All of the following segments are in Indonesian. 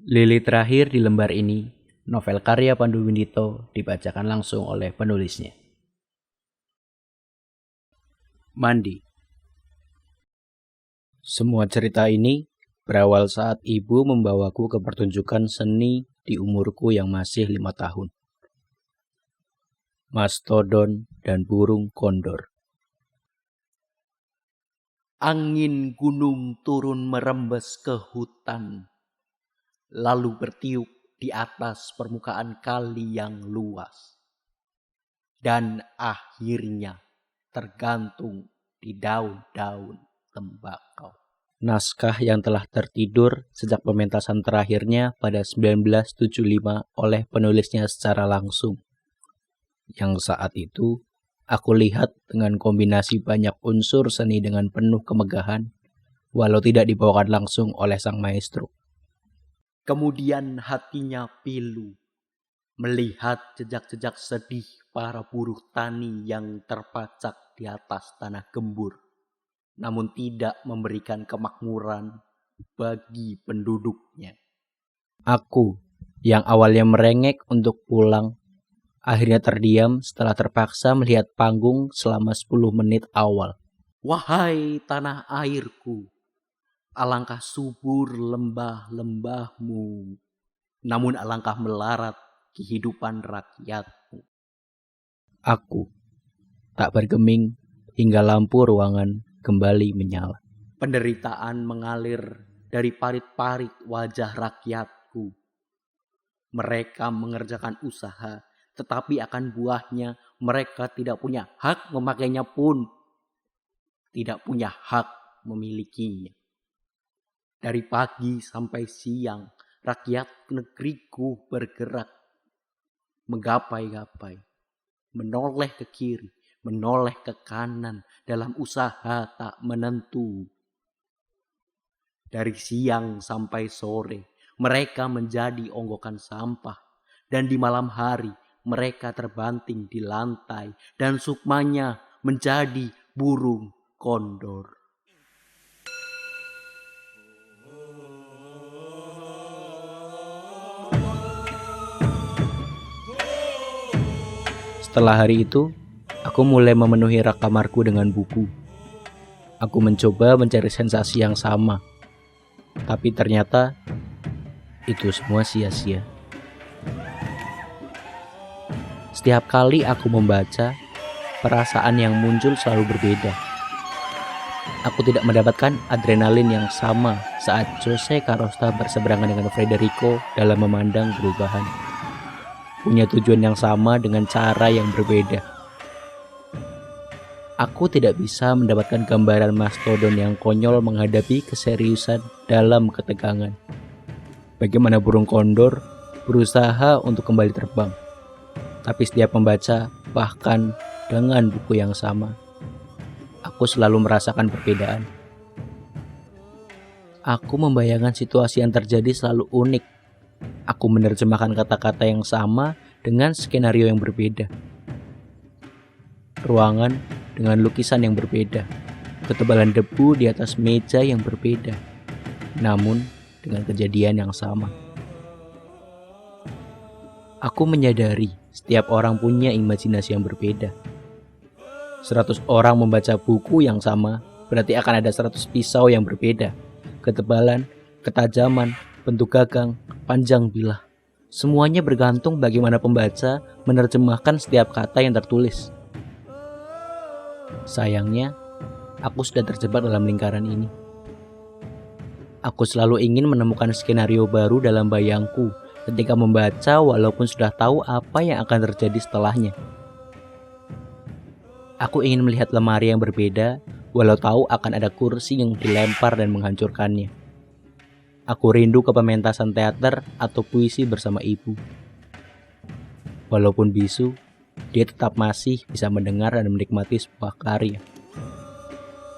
Lili terakhir di lembar ini, novel karya Pandu Windito dibacakan langsung oleh penulisnya. Mandi. Semua cerita ini berawal saat ibu membawaku ke pertunjukan seni di umurku yang masih 5 tahun. Mastodon dan burung kondor. Angin gunung turun merembes ke hutan, lalu bertiup di atas permukaan kali yang luas, dan akhirnya tergantung di daun-daun tembakau. Naskah yang telah tertidur sejak pementasan terakhirnya pada 1975 oleh penulisnya secara langsung. Yang saat itu aku lihat dengan kombinasi banyak unsur seni dengan penuh kemegahan, walau tidak dibawakan langsung oleh sang maestro. Kemudian hatinya pilu melihat jejak-jejak sedih para buruh tani yang terpacak di atas tanah gembur, namun tidak memberikan kemakmuran bagi penduduknya. Aku yang awalnya merengek untuk pulang, akhirnya terdiam setelah terpaksa melihat panggung selama 10 menit awal. Wahai tanah airku, alangkah subur lembah-lembahmu, namun alangkah melarat kehidupan rakyatmu. Aku tak bergeming hingga lampu ruangan kembali menyala. Penderitaan mengalir dari parit-parit wajah rakyatku. Mereka mengerjakan usaha, tetapi akan buahnya mereka tidak punya hak memakainya pun, tidak punya hak memilikinya. Dari pagi sampai siang, rakyat negeriku bergerak, menggapai-gapai, menoleh ke kiri, menoleh ke kanan dalam usaha tak menentu. Dari siang sampai sore, mereka menjadi onggokan sampah, dan di malam hari mereka terbanting di lantai, dan sukmanya menjadi burung kondor. Setelah hari itu, aku mulai memenuhi rak kamarku dengan buku. Aku mencoba mencari sensasi yang sama, tapi ternyata itu semua sia-sia. Setiap kali aku membaca, perasaan yang muncul selalu berbeda. Aku tidak mendapatkan adrenalin yang sama saat Jose Carosta berseberangan dengan Federico dalam memandang perubahan. Punya tujuan yang sama dengan cara yang berbeda. Aku tidak bisa mendapatkan gambaran mastodon yang konyol menghadapi keseriusan dalam ketegangan. Bagaimana burung kondor berusaha untuk kembali terbang. Tapi setiap membaca, bahkan dengan buku yang sama, aku selalu merasakan perbedaan. Aku membayangkan situasi yang terjadi selalu unik. Aku menerjemahkan kata-kata yang sama dengan skenario yang berbeda. Ruangan dengan lukisan yang berbeda. Ketebalan debu di atas meja yang berbeda. Namun dengan kejadian yang sama. Aku menyadari setiap orang punya imajinasi yang berbeda. 100 orang membaca buku yang sama, berarti akan ada 100 pisau yang berbeda. Ketebalan, ketajaman, bentuk gagang, panjang bilah. Semuanya bergantung bagaimana pembaca menerjemahkan setiap kata yang tertulis. Sayangnya, aku sudah terjebak dalam lingkaran ini. Aku selalu ingin menemukan skenario baru dalam bayangku ketika membaca walaupun sudah tahu apa yang akan terjadi setelahnya. Aku ingin melihat lemari yang berbeda walau tahu akan ada kursi yang dilempar dan menghancurkannya. Aku rindu ke pementasan teater atau puisi bersama ibu. Walaupun bisu, dia tetap masih bisa mendengar dan menikmati sebuah karya.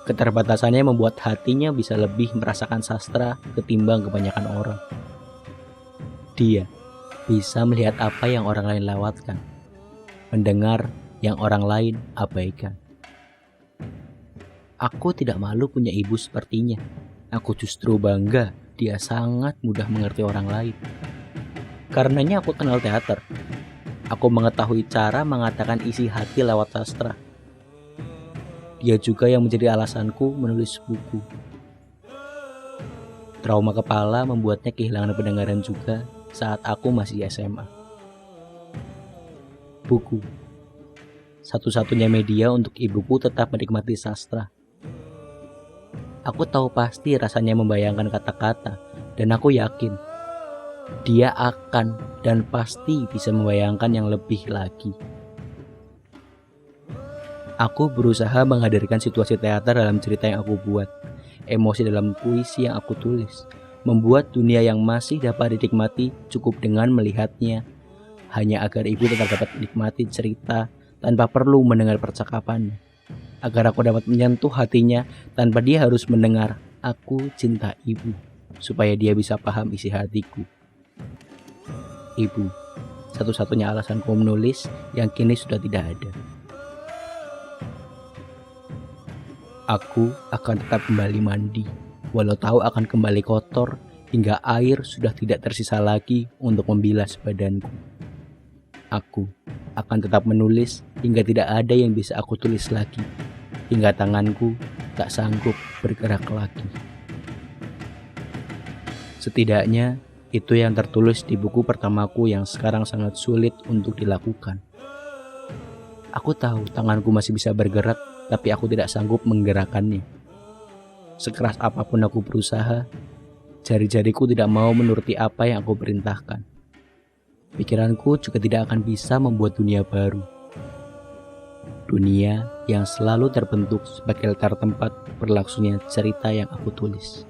Keterbatasannya membuat hatinya bisa lebih merasakan sastra ketimbang kebanyakan orang. Dia bisa melihat apa yang orang lain lewatkan, mendengar yang orang lain abaikan. Aku tidak malu punya ibu sepertinya. Aku justru bangga dia sangat mudah mengerti orang lain. Karenanya aku kenal teater. Aku mengetahui cara mengatakan isi hati lewat sastra. Dia juga yang menjadi alasanku menulis buku. Trauma kepala membuatnya kehilangan pendengaran juga saat aku masih SMA. Buku, satu-satunya media untuk ibuku tetap menikmati sastra. Aku tahu pasti rasanya membayangkan kata-kata, dan aku yakin dia akan dan pasti bisa membayangkan yang lebih lagi. Aku berusaha menghadirkan situasi teater dalam cerita yang aku buat, emosi dalam puisi yang aku tulis, membuat dunia yang masih dapat dinikmati cukup dengan melihatnya, hanya agar ibu tetap dapat menikmati cerita tanpa perlu mendengar percakapannya, agar aku dapat menyentuh hatinya tanpa dia harus mendengar aku cinta ibu, supaya dia bisa paham isi hatiku. Ibu, satu-satunya alasanku menulis yang kini sudah tidak ada. Aku akan tetap kembali mandi, walau tahu akan kembali kotor hingga air sudah tidak tersisa lagi untuk membilas badanku. Aku akan tetap menulis hingga tidak ada yang bisa aku tulis lagi, hingga tanganku tak sanggup bergerak lagi. Setidaknya itu yang tertulis di buku pertamaku yang sekarang sangat sulit untuk dilakukan. Aku tahu tanganku masih bisa bergerak, tapi aku tidak sanggup menggerakkannya. Sekeras apapun aku berusaha, jari-jariku tidak mau menuruti apa yang aku perintahkan. Pikiranku juga tidak akan bisa membuat dunia baru. Dunia yang selalu terbentuk sebagai latar tempat berlangsungnya cerita yang aku tulis.